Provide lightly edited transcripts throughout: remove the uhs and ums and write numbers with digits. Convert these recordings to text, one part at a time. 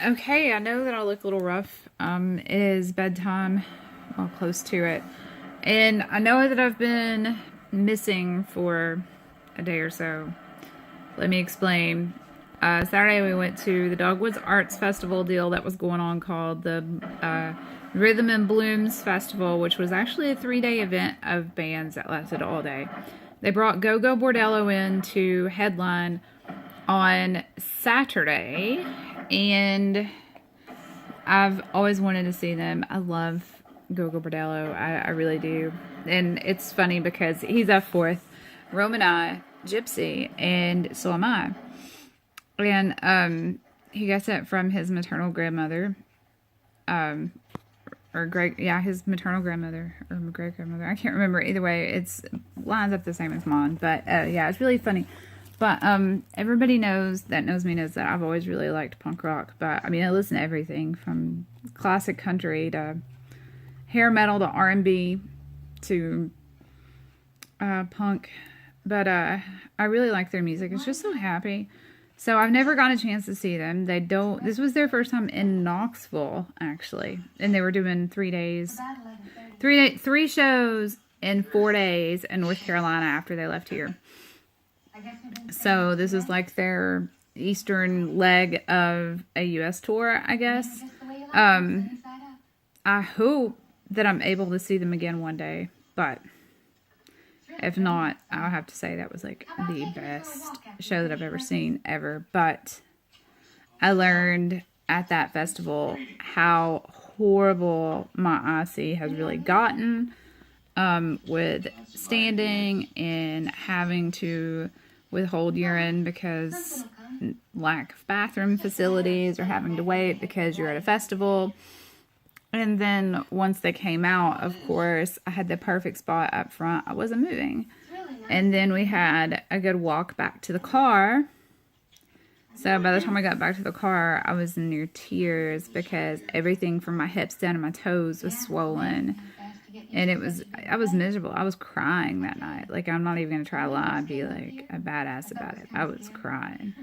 Okay, I know that I look a little rough. It is bedtime, well, close to it. And I know that I've been missing for a day or so. Let me explain. Saturday we went to the Dogwoods Arts Festival deal that was going on called the Rhythm and Blooms Festival, which was actually a 3-day event of bands that lasted all day. They brought Gogol Bordello in to headline on Saturday, and I've always wanted to see them. I love Gogol Bordello. I really do. And it's funny because he's F4th, Roman I, Gypsy, and so am I. And he gets it from his maternal grandmother. Or his maternal grandmother or great grandmother. I can't remember. Either way, it's lines up the same as mine. But yeah, it's really funny. But everybody knows me knows that I've always really liked punk rock. But I mean, I listen to everything from classic country to hair metal to R&B to punk. But I really like their music. It's just so happy. So I've never gotten a chance to see them. This was their first time in Knoxville, actually. And they were doing 3 days. 3 shows in 4 days in North Carolina after they left here. So this is like their eastern leg of a U.S. tour, I guess. I hope that I'm able to see them again one day. But if not, I'll have to say that was like the best show that I've ever seen ever. But I learned at that festival how horrible my IC has really gotten with standing and having to withhold urine because lack of bathroom facilities or having to wait because you're at a festival. And then once they came out, of course, I had the perfect spot up front. I wasn't moving. And then we had a good walk back to the car. So by the time I got back to the car, I was in near tears because everything from my hips down to my toes was swollen. And I was miserable. I was crying that night. Like, I'm not even going to try to lie and be like a badass about it. I was crying.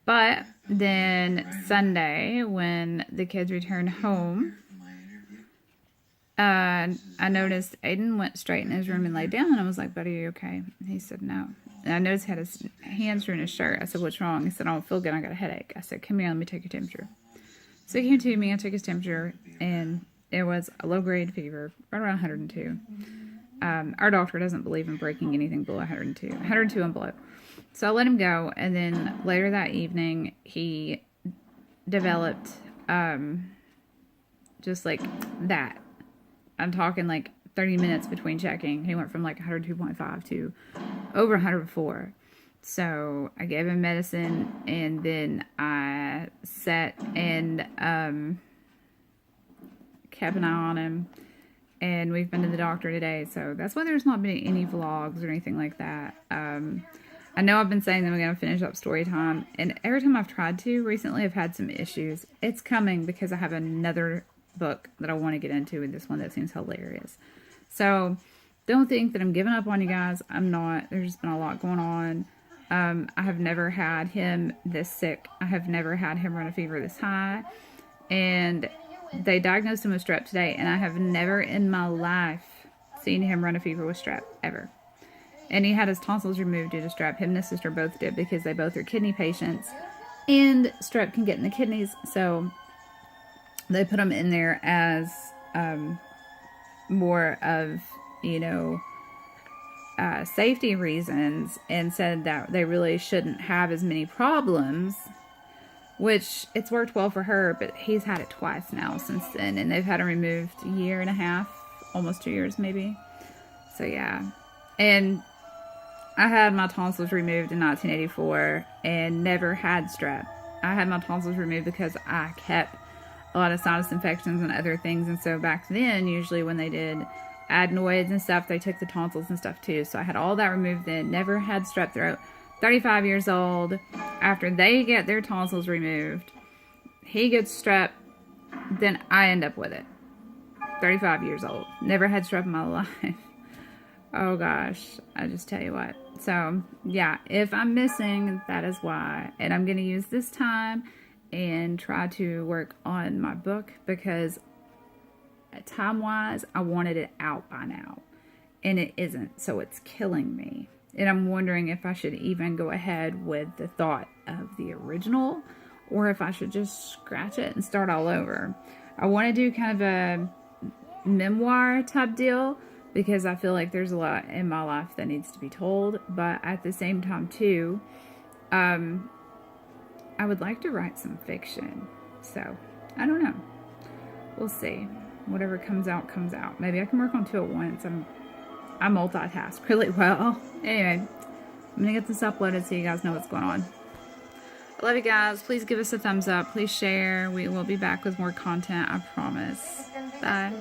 But then Sunday, when the kids returned home, I noticed Aiden went straight in his room and laid down, and I was like, "Buddy, are you okay?" And he said, "No." And I noticed he had his hands through in his shirt. I said, "What's wrong?" He said, "I don't feel good. I got a headache." I said, "Come here, let me take your temperature." So he came to me, I took his temperature, and it was a low-grade fever, right around 102. Our doctor doesn't believe in breaking anything below 102. 102 and below. So I let him go, and then later that evening, he developed just like that. I'm talking like 30 minutes between checking. He went from like 102.5 to over 104. So I gave him medicine, and then I sat and kept an eye on him. And we've been to the doctor today, so that's why there's not been any vlogs or anything like that. I know I've been saying that I'm going to finish up story time, and every time I've tried to recently, I've had some issues. It's coming because I have another book that I want to get into, and this one that seems hilarious. So don't think that I'm giving up on you guys. I'm not. There's just been a lot going on. I have never had him this sick. I have never had him run a fever this high, and they diagnosed him with strep today, and I have never in my life seen him run a fever with strep, ever. And he had his tonsils removed due to strep. Him and his sister both did because they both are kidney patients, and strep can get in the kidneys, so they put him in there as more of, safety reasons, and said that they really shouldn't have as many problems, which it's worked well for her, but he's had it twice now since then, and they've had him removed a year and a half, almost 2 years maybe. So yeah. And I had my tonsils removed in 1984 and never had strep. I had my tonsils removed because I kept a lot of sinus infections and other things, and so back then, usually when they did adenoids and stuff, they took the tonsils and stuff too. So I had all that removed then, never had strep throat. 35 years old, after they get their tonsils removed, he gets strep, then I end up with it. 35 years old, never had strep in my life. Oh gosh, I just tell you what. So yeah, if I'm missing, that is why. And I'm going to use this time and try to work on my book, because time-wise, I wanted it out by now. And it isn't, so it's killing me. And I'm wondering if I should even go ahead with the thought of the original, or if I should just scratch it and start all over. I want to do kind of a memoir type deal, because I feel like there's a lot in my life that needs to be told. But at the same time, too, I would like to write some fiction. So, I don't know. We'll see. Whatever comes out, comes out. Maybe I can work on 2 at once. I multitask really well. Anyway, I'm going to get this uploaded so you guys know what's going on. I love you guys. Please give us a thumbs up. Please share. We will be back with more content, I promise. Bye.